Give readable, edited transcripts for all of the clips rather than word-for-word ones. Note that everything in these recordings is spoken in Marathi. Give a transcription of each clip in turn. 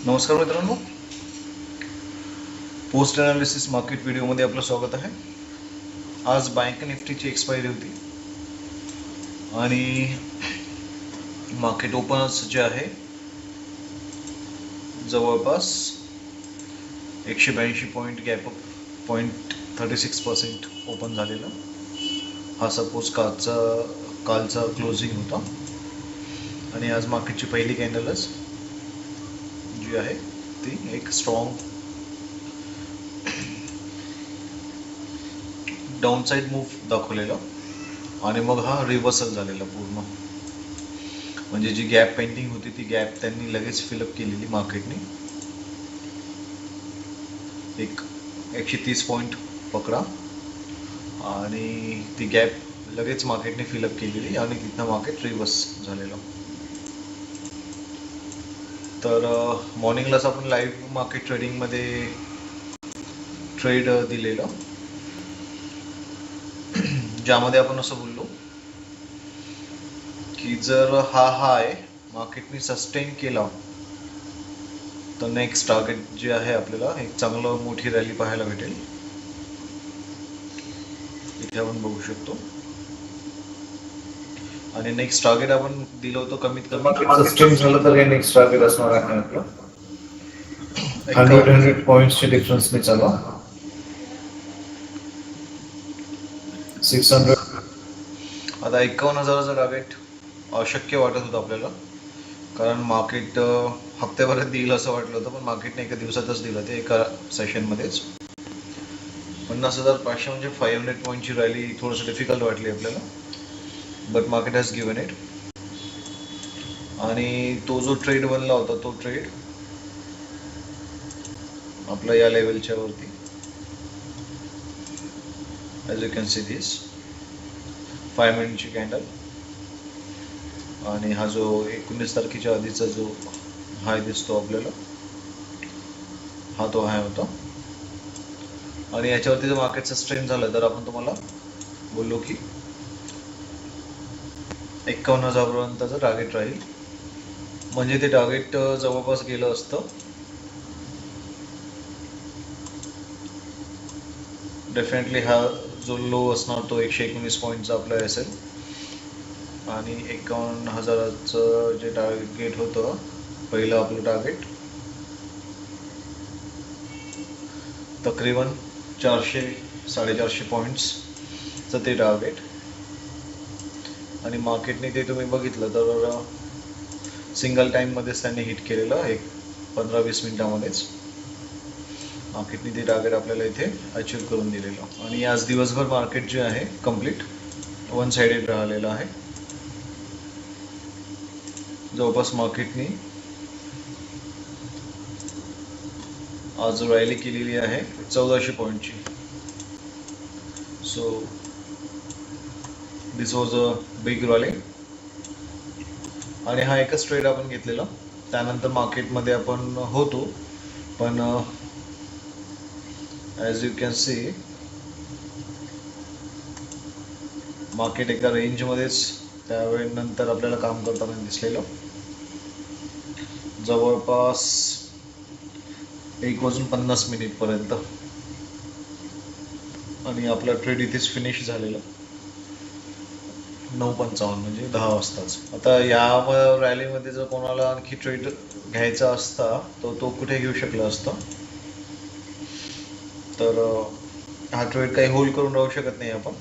नमस्कार मित्रांनो, पोस्ट अनालिसिस मार्केट व्हिडिओमध्ये आपलं स्वागत आहे. आज बँक निफ्टीची एक्सपायरी होती आणि मार्केट ओपनच जे आहे जवळपास 182 पॉईंट गॅप 0.36% ओपन झालेलं. हा सपोज कालचा क्लोजिंग होता आणि आज मार्केटची पहिली कॅन्डलच जी आहे ती एक स्ट्रॉंग डाऊन साईड मूव्ह दाखवलेला आणि मग हा रिव्हर्सल झालेला पूर्ण. म्हणजे जी गॅप पेंडिंग होती ती गॅप त्यांनी लगेच फिलअप केलेली मार्केटने. एक 130 पॉईंट पकडा आणि ती गॅप लगेच मार्केटने फिलअप केलेली आणि तिथनं मार्केट रिव्हर्स झालेलं. तर मॉर्निंगलाच आपण लाईव्ह मार्केट ट्रेडिंगमध्ये ट्रेड दिलेलं, ज्यामध्ये आपण असं बोललो की जर हा हाय मार्केटने सस्टेन केला तर नेक्स्ट टार्गेट जे आहे आपल्याला एक चांगलं मोठी रॅली पाहायला भेटेल. इथे आपण बघू शकतो आणि नेक्स्ट टार्गेट आपण दिलं होतं कमीत कमी सस्टेन झालं तर हे नेक्स्ट टार्गेट असणार आहे आपलं 100 पॉईंट्सचे डिफरन्सने चालवा 600. आता 51,000चं टार्गेट अशक्य वाटत होतं आपल्याला, कारण मार्केट हप्त्याभरात देईल असं वाटलं होतं, पण मार्केटने एका दिवसातच दिलं ते एका सेशनमध्येच. 50,500 म्हणजे 500 पॉईंटची रॅली थोडंसं डिफिकल्ट वाटली आपल्याला, but market has given it. आणि तो जो ट्रेड बनला होता तो ट्रेड आपला या लेवलच्या वरती, as you can see this 5 मिनिटची कॅन्डल आणि हा जो 19 तारखेच्या आधीचा जो हाय दिसतो आपल्याला हा तो हाय होता. आणि याच्यावरती जर मार्केट सस्टेन झालं तर आपण तुम्हाला बोललो की 51,000 पर्यंतचं टार्गेट राहील. म्हणजे ते टार्गेट जवळपास गेलं असतं डेफिनेटली. हा जो लो असणार तो 119 पॉईंटचा आपला असेल आणि 51,000चं जे टार्गेट होतं पहिलं आपलं टार्गेट तकरीबन 400-450 पॉईंट्सचं ते टार्गेट. आणि मार्केटने ते तुम्ही बघितलं तर सिंगल टाईममध्येच त्यांनी हिट केलेलं, एक 15-20 मिनिटामध्येच मार्केटने ते टार्गेट आपल्याला इथे अचीव करून दिलेलं. आणि आज दिवसभर मार्केट जे आहे कम्प्लीट वन साइडेड राहिलेलं आहे. जवळपास मार्केटने आज रॅली केलेली आहे 1400 पॉईंटची. So this was a big rally. आणि हा एकच ट्रेड आपण घेतलेला, त्यानंतर मार्केटमध्ये आपण होतो, पण as you can C market एका रेंजमध्येच त्यावेळेनंतर आपल्याला काम करताना दिसलेलं. जवळपास 1:50 पर्यंत आणि आपला ट्रेड इथेच फिनिश झालेला 9:55 म्हणजे 10 वाजताच. आता या रॅलीमध्ये जर कोणाला आणखी ट्रेड घ्यायचा असता तर तो कुठे घेऊ शकला असता, तर हा ट्रेड काही होल्ड करून राहू शकत नाही आपण.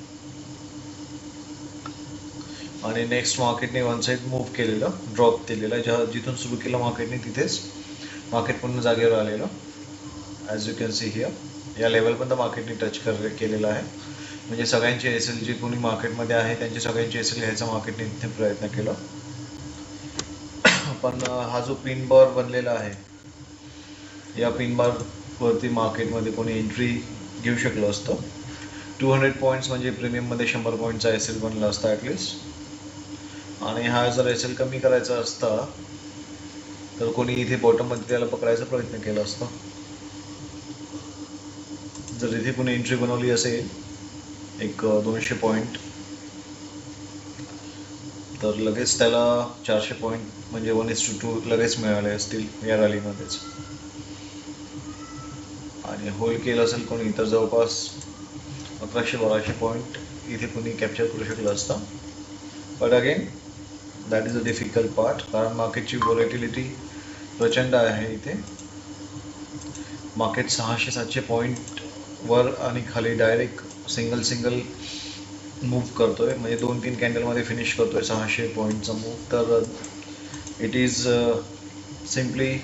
आणि नेक्स्ट मार्केटने वन साईड मूव्ह केलेलं, ड्रॉप दिलेला, जिथून सुरू केलं मार्केटने तिथेच मार्केट पुन्हा जागेवर आलेलं. As you can see here या लेवलपर्यंत मार्केटने टच केलेलं आहे. म्हणजे सगळ्यांची एस एल जी कोणी मार्केटमध्ये आहे त्यांची सगळ्यांची एस एल घ्यायचा मार्केटने इथे प्रयत्न केला. पण हा जो पिन बार बनलेला आहे या पिन बार वरती मार्केटमध्ये कोणी एंट्री घेऊ शकलं असतं. 200 पॉईंट्स म्हणजे प्रीमियममध्ये 100 पॉईंटचा एस एल बनला असता ॲटलिस्ट. आणि हा जर एस एल कमी करायचा असता तर कोणी इथे बॉटममध्ये त्याला पकडायचा प्रयत्न केला असता. जर इथे कोणी एंट्री बनवली असेल एक 200 पॉईंट तर लगेच त्याला 400 पॉईंट म्हणजे 1:2 लगेच मिळाले असतील या रॅलीमध्येच. आणि होल्ड केलं असेल कोणी तर जवळपास 1100-1200 पॉईंट इथे कोणी कॅप्चर करू शकलं असतं. But again that is a difficult part, कारण मार्केटची व्हॉलेटिलिटी प्रचंड आहे इथे. मार्केट 600-700 पॉईंट वर आणि खाली डायरेक्ट सिंगल मूव्ह करतोय, म्हणजे 2-3 कॅन्डलमध्ये फिनिश करतोय 600 पॉईंटचा मूव्ह. तर it is simply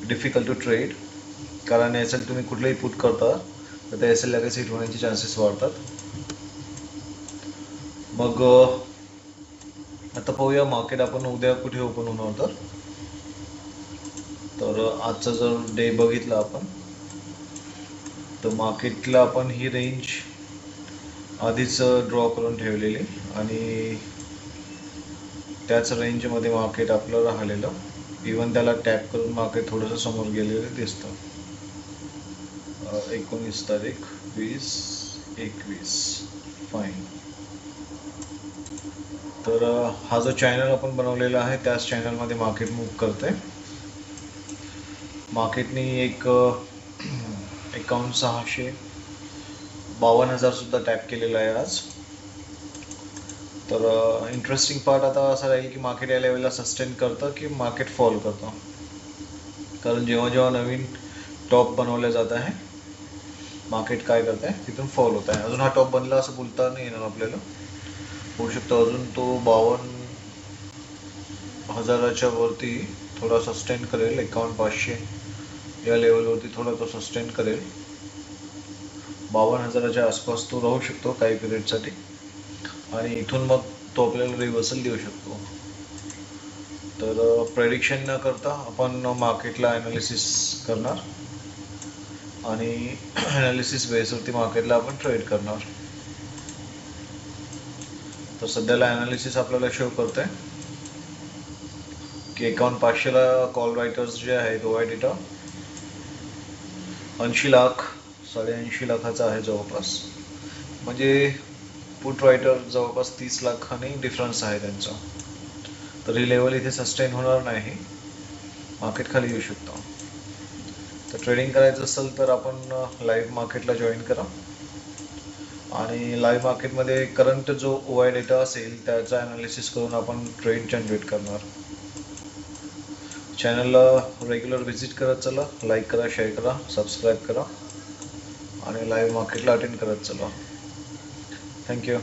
difficult to trade, कारण एसएल तुम्ही कुठलंही पुट करता तर त्या एसएल लगेच हिट होण्याचे चान्सेस वाढतात. मग आता पाहूया मार्केट आपण उद्या कुठे ओपन होणार. तर आजचा जर डे बघितला आपण तर मार्केटला आपण ही रेंज आधीच ड्रॉ करून ठेवलेली आणि त्याच रेंजमध्ये मार्केट आपलं राहिलेलं. इवन त्याला टॅप करून मार्केट थोडंसं समोर गेलेलं दिसतं. 19 तारीख 20-21 फाईन. तर हा जो चॅनल आपण बनवलेला आहे त्याच चॅनलमध्ये मार्केट मूव्ह करते. मार्केटने एक 51,652 सुद्धा टॅप केलेला आहे आज. तर इंटरेस्टिंग पार्ट आता असा राहील की मार्केट या लेवलला सस्टेन करतं की मार्केट फॉल करतं, कारण जेव्हा जेव्हा नवीन टॉप बनवले जात आहे मार्केट काय करत आहे तिथून फॉल होत आहे. अजून हा टॉप बनला असं बोलता नाही येणार आपल्याला. होऊ शकतो अजून तो 52,000च्या वरती थोडा सस्टेन करेल. 51,500 या लेवलवरती थोडा तो सस्टेन करेल. 52,000च्या आसपास तो राहू शकतो काही पिरियडसाठी आणि इथून मग तो आपल्याला रिव्हर्सल देऊ शकतो. तर प्रेडिक्शन न करता आपण मार्केटला ॲनालिसिस करणार आणि ॲनालिसिस बेसवरती मार्केटला आपण ट्रेड करणार. तर सध्याला ॲनालिसिस आपल्याला शो करतोय की 51,500ला कॉल रायटर्स जे आहेत ओआय डेटा 80 लाख 80.5 लाखाचा आहे जवळपास, म्हणजे पुट रायटर जवळपास 30 लाखांनी डिफरन्स आहे त्यांचा. तर ही लेवल इथे सस्टेन होणार नाही, मार्केट खाली येऊ शकतो. तर ट्रेडिंग करायचं असेल तर आपण लाईव्ह मार्केटला जॉईन करा आणि लाईव्ह मार्केटमध्ये करंट जो ओआय डेटा असेल त्याचा ॲनालिसिस करून आपण ट्रेड जनरेट करणार. चॅनलला रेग्युलर व्हिजिट करत चला, लाईक करा, शेअर करा, सबस्क्राईब करा आणि लाईव्ह मार्केटला अटेंड करत चला. थँक्यू.